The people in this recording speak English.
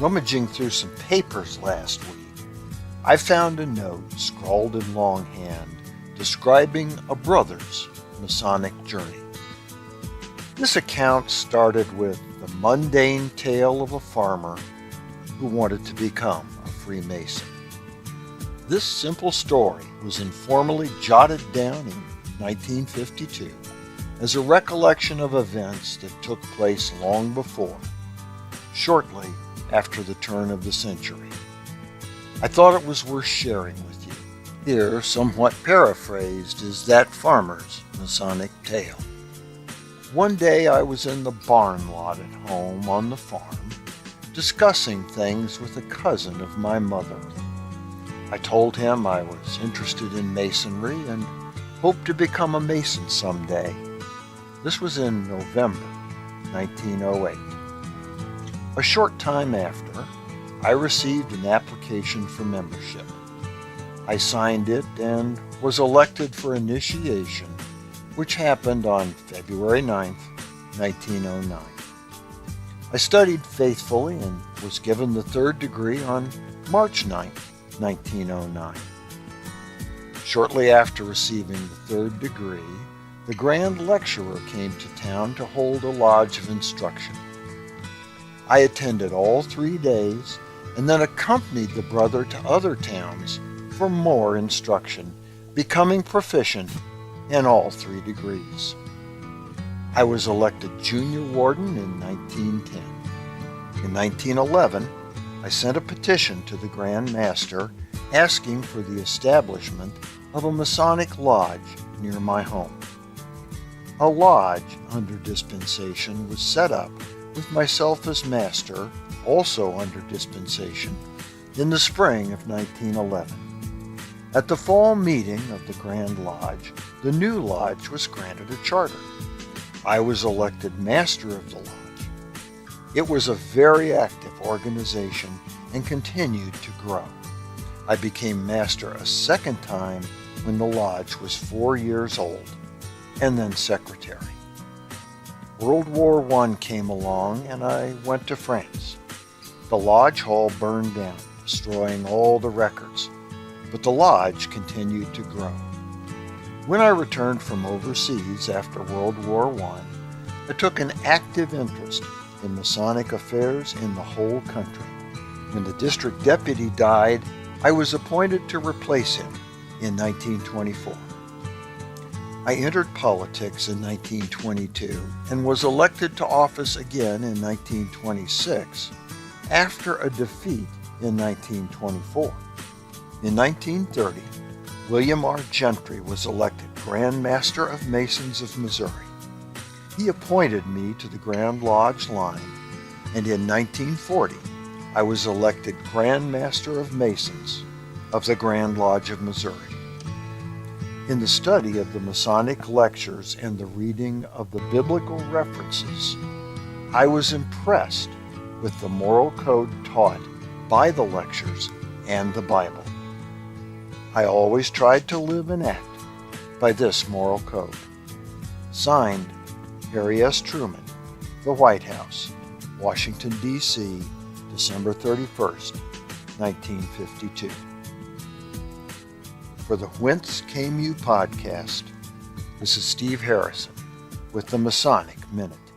Rummaging through some papers last week, I found a note scrawled in longhand describing a brother's Masonic journey. This account started with the mundane tale of a farmer who wanted to become a Freemason. This simple story was informally jotted down in 1952 as a recollection of events that took place long before, shortly after the turn of the century. I thought it was worth sharing with you. Here, somewhat paraphrased, is that farmer's Masonic tale. One day I was in the barn lot at home on the farm, discussing things with a cousin of my mother. I told him I was interested in masonry and hoped to become a mason someday. This was in November 1908. A short time after, I received an application for membership. I signed it and was elected for initiation, which happened on February 9, 1909. I studied faithfully and was given the third degree on March 9, 1909. Shortly after receiving the third degree, the Grand Lecturer came to town to hold a lodge of instruction. I attended all 3 days and then accompanied the brother to other towns for more instruction, becoming proficient in all 3 degrees. I was elected junior warden in 1910. In 1911, I sent a petition to the Grand Master asking for the establishment of a Masonic lodge near my home. A lodge under dispensation was set up with myself as master, also under dispensation, in the spring of 1911. At the fall meeting of the Grand Lodge, the new lodge was granted a charter. I was elected master of the lodge. It was a very active organization and continued to grow. I became master a second time when the lodge was 4 years old, and then secretary. World War I came along and I went to France. The lodge hall burned down, destroying all the records, but the lodge continued to grow. When I returned from overseas after World War I took an active interest in Masonic affairs in the whole country. When the district deputy died, I was appointed to replace him in 1924. I entered politics in 1922 and was elected to office again in 1926 after a defeat in 1924. In 1930, William R. Gentry was elected Grand Master of Masons of Missouri. He appointed me to the Grand Lodge line, and in 1940, I was elected Grand Master of Masons of the Grand Lodge of Missouri. In the study of the Masonic lectures and the reading of the biblical references, I was impressed with the moral code taught by the lectures and the Bible. I always tried to live and act by this moral code. Signed, Harry S. Truman, The White House, Washington, D.C., December 31st, 1952. For the Whence Came You podcast, this is Steve Harrison with the Masonic Minute.